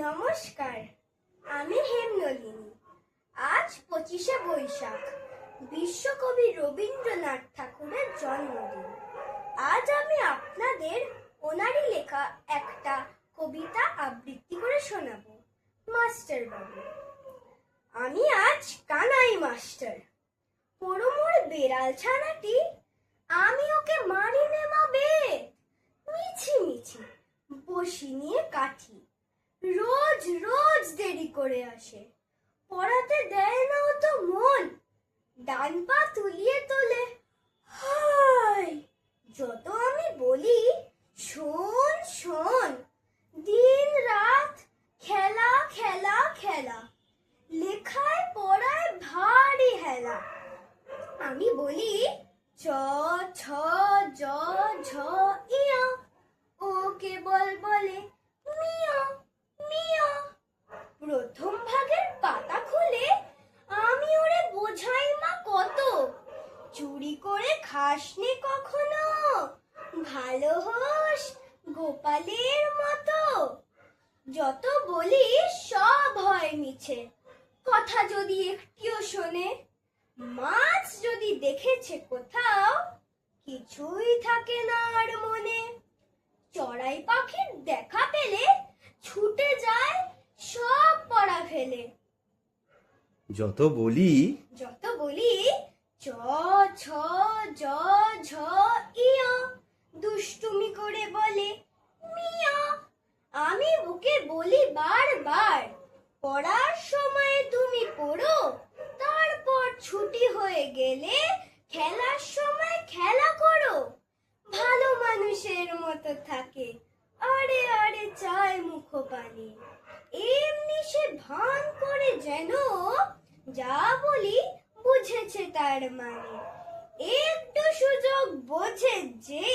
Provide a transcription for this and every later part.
নমস্কার, আমি হেমনলিনী। আজ 25শে বৈশাখ, বিশ্বকবি রবীন্দ্রনাথ ঠাকুরের জন্মদিন। আজ আমি আপনাদের ওনারই লেখা একটা কবিতা আবৃত্তি করে শোনাবো। মাস্টার বাবু। আমি আজ কানাই মাস্টার, পরমোর বেড়াল ছানাটি, আমি ওকে মারি নেমাবে মিছি মিছি বসি নিয়ে কাঠি। রোজ রোজ দেরি করে আসে, পড়াতে দেয় না ও তো মন, ডান পা তুলিয়ে তোলে। হায়, যত আমি বলি শোন শোন, দিন রাত খেলা খেলা খেলা, লেখায় পড়ায় ভারী হেলা। আমি বলি চ ছ জ ঝ ইয়, ও কেবল বলে মিয় মিয়। প্রথম ভাগের পাতা খুলে আমি ওরে বোঝাই মা কত, চুরি করে খাসনি কখনো, ভালো হোস গোপালের মতো। যত বলি সব হয় মিছে, কথা যদি একটিও শোনে। মাছ যদি দেখেছে কোথাও, কিছুই থাকে না আর মনে। চড়াই পাখির দেখা পেলে ছুটে যায় সব পড়া ফেলে। যত বলি চ ছ জ ঝ ইয়, দুষ্টুমি করে বলে মিয়। আমি ওকে বলি বারবার, পড়ার সময় তুমি পড়ো, তারপর ছুটি হয়ে গেলে খেলার সময় খেলা করো। ভালো মানুষের মতো থাকে, আরে আরে চায় মুখ পানি। এমনি সে ভান করে যেন যা বলি বুঝেছে তার মানে। একটু সুযোগ বোঝে যে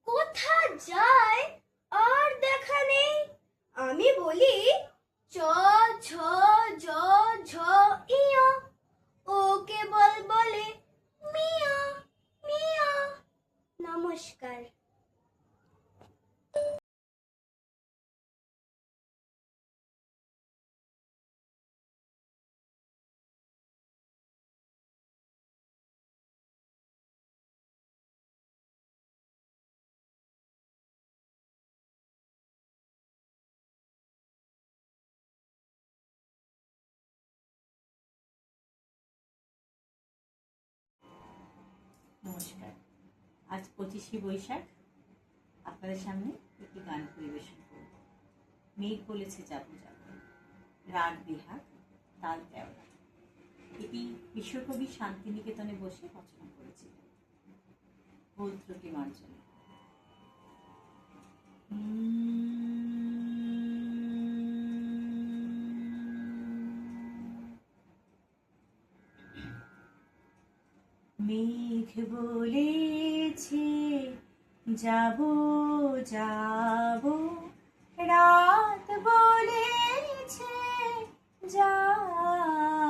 কোথা যায় আর দেখা নেই। আমি বলি চ ছ জ ঝ ইয়, ও কেবল বলে মিয়া মিয়া। নমস্কার। নমস্কার। আজ 25শে বৈশাখ, আপনাদের সামনে একটি গান পরিবেশন করব। মেঘ বলেছে যাবো যাবো, রাগ বিহাগ তাল তেওড়া। এটি বিশ্বকবি শান্তিনিকেতনে বসে রচনা করেছিলেন। ভুল ত্রুটি মার্জনা। মেঘ বলেছে যাবো যাবো, রাত বলেছে যাই,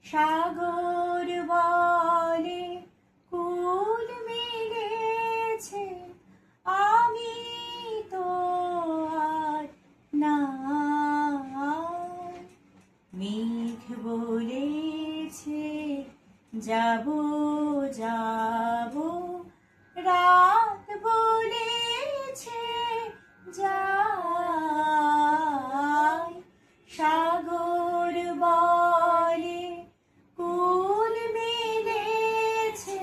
সাগর বলে কুল মিলেছে, আমি তো আর নাই। মেঘ বলেছে যাবো যাবো, রাত বলেছে যাই, সাগর বলে কুল মিলেছে,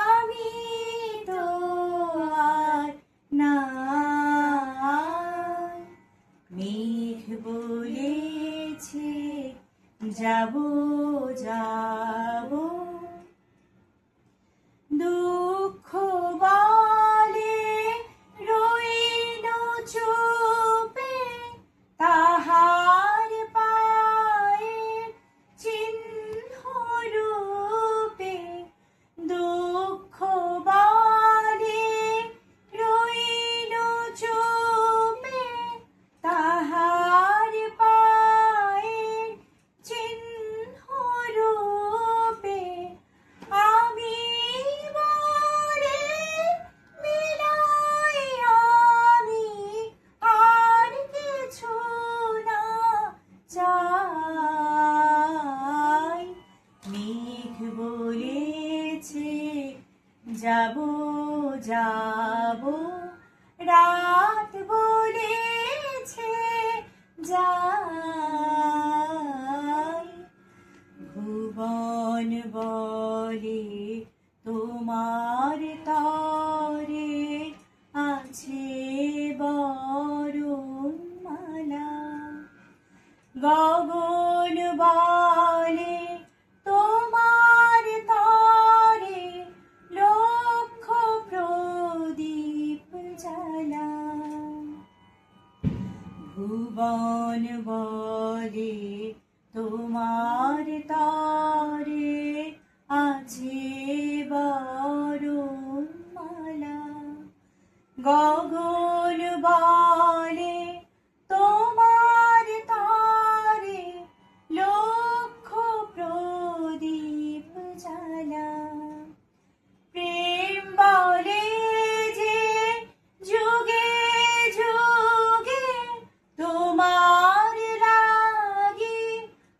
আমি তো আর নাই। মেঘ বলেছে যাবো যাবো, দুঃখ বলে রইল চুপে, তাহার পায়ের চিহ্ন রূপে। দুঃখ বলে রইল চুপে, তাহার পায়ের চিহ্ন রূপে। যাব যাব রাত বলেছে যাই, ভুবন বলে তোমার তরে আছে বরণমালা, গগন বলে তোমার তরে লক্ষ প্রদীপ জ্বালা, ভুবন বলে তোমার তরে আছে বরণমালা, গগন বলে তোমার তরে লক্ষ প্রদীপ জ্বালা, প্রেম বলে যে যুগে যুগে তোমার লাগি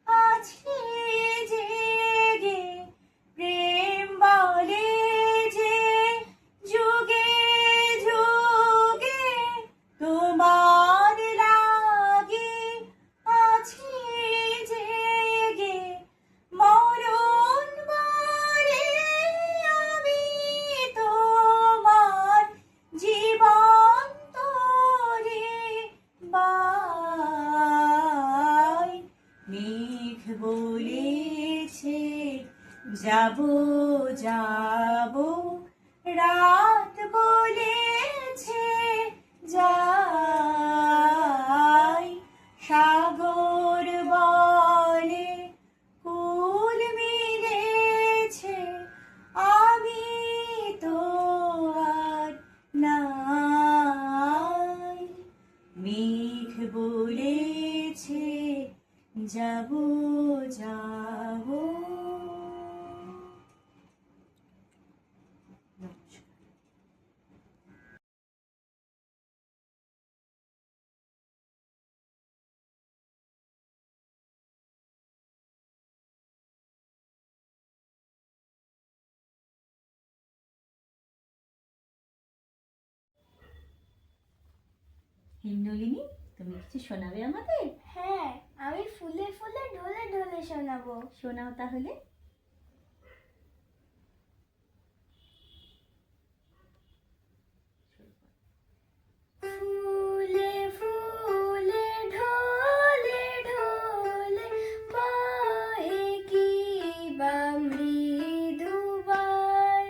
আছে জেগে, প্রেম বলে যে যুগে যুগে তোমার লাগি আছে জেগে, মরণ বলে আমি তোমার জীবন তোরে বাই, মেঘ বলেছে যাব যাব রাত বলেছে যাই, সাগর বলে কুল মিলেছে আমি তো আর নাই, মেঘ বলেছে যাব যাব। নমস্কার। হিমনলিনী, তুমি কিছু শোনাবে আমাদের? হ্যাঁ, আমি ফুলে ফুলে ঢলে ঢলে শোনাবো। শোনাও তাহলে। ফুলে ফুলে ঢলে ঢলে বাহে কি বা মৃদু বায়,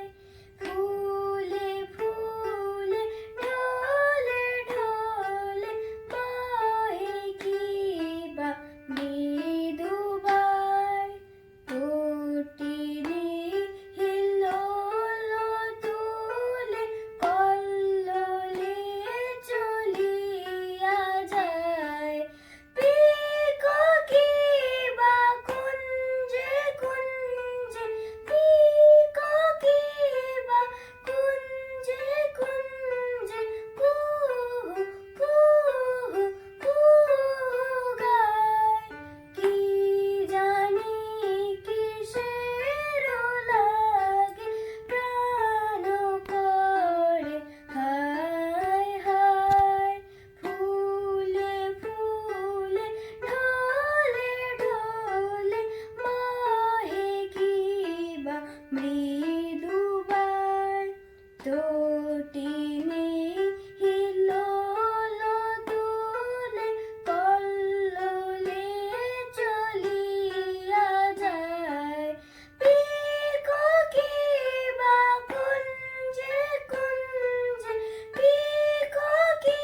ফুলে ফুলে ঢলে ঢলে বাহে কি বা মৃদু বায়, তটিনী হিল্লোল তুলে কল্লোলে চলিয়া যায়, পিককি বা কুঞ্জে কুঞ্জে, পিককি বা কুঞ্জে কুঞ্জে কুহু কুহু কুহু গায়, কি জানি কিসের লাগে প্রাণ করে হায় হায়, ফুলে ফুলে ঢলে ঢলে বাহে কি বা মৃদু বায়, তটিনী হিল্লোল তুলে কল্লোলে চলিয়া যায়, পিককি বা কুঞ্জে কুঞ্জে, পিককি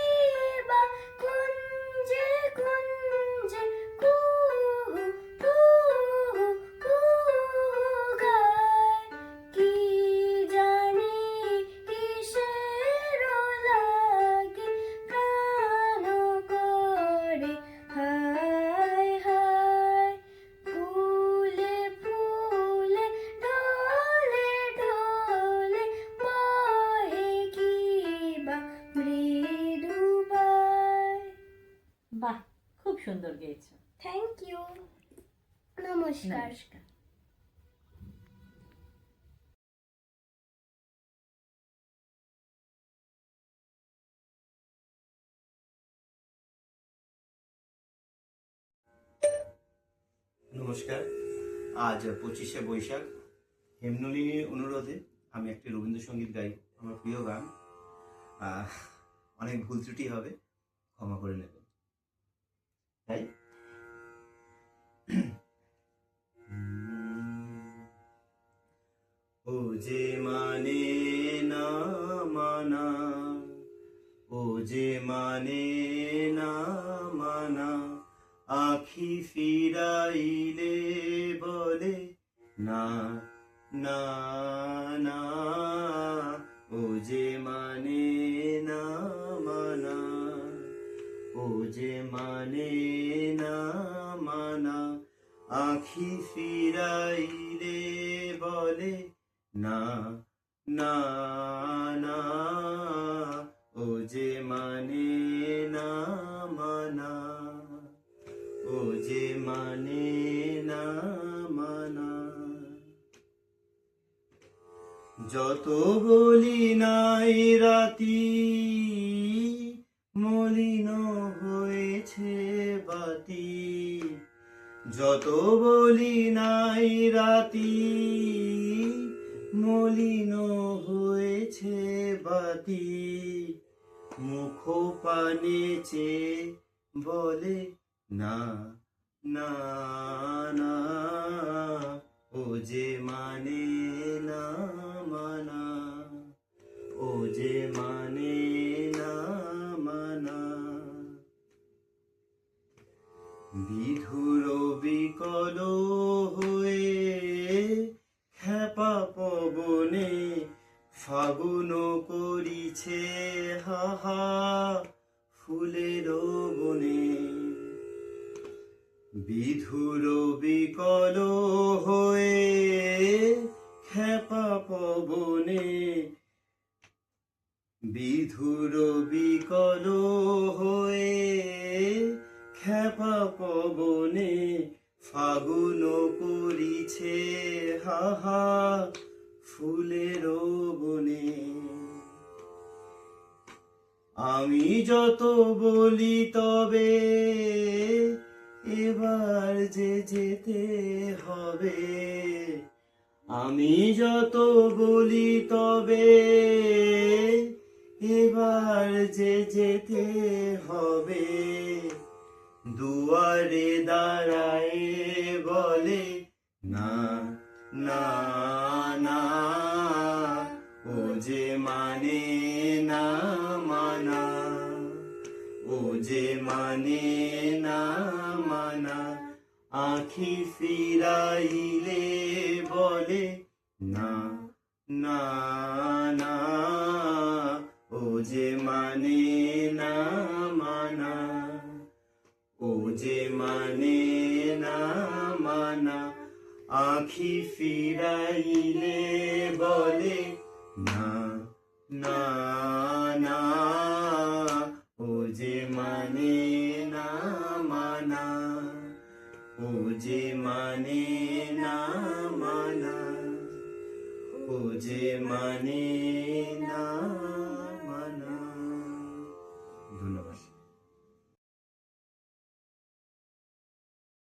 বা কুঞ্জে কুঞ্জে কুহু কুহু কুহু গায়, কি জানি কিসের লাগে প্রাণ করে হায় হায়, ফুলে ফুলে ঢলে ঢলে বাহে কি বা মৃদু বায়। বাহ, খুব সুন্দর গেয়েছো। Thank you. নমস্কার। নমস্কার। নমস্কার। আজ 25শে বৈশাখ। হেমনলিনীর অনুরোধে আমি একটি রবীন্দ্রসঙ্গীত গাই, আমার প্রিয় গান। অনেক ভুল ত্রুটি হবে, ক্ষমা করে নেবেন। তাই ও যে মানে না মানা, ও যে মানে না মানা, আখি ফিরাইলে বলে না না না, ও যে মানে না মানা, ও যে মানে না মানা, আখি ফিরাইলে বলে না না না, ও যে মানে না মানা, ও যে মানে না মানা। যত বলি নাই রাতি, মলিন হয়েছে বাতি, যত বলি নাই রাতি, মলিন হয়েছে বাতি, মুখ পানে চেয়ে বলে না না না, ও যে মানে না মানা, ও যে মানে না মানা। বিধুর বিকল হয়ে খেপা পবনে, ফাগুন করিছে হাহা ফুলের বনে, বিধুর বিকল হয়ে খেপা পবনে, বিধুর বিকল হয়ে খেপা পবনে, ফাগুন করিছে হাহা ফুলের বনে। আমি যত বলি তবে এবার যে যেতে হবে, আমি যত বলি তবে এবার যে যেতে হবে, দুয়ারে দাঁড়ায় বলে না না না, ও যে মানে না মানা, ও যে মানে না মানা, আখি ফিরাইলে বলে না না না, ও যে মানে না মানা, ও যে মানে না মানা, আখি ফিরাইলে বলে না না না, ও যে মানে না মানা, ও যে মানে না মানা, ও যে মানে না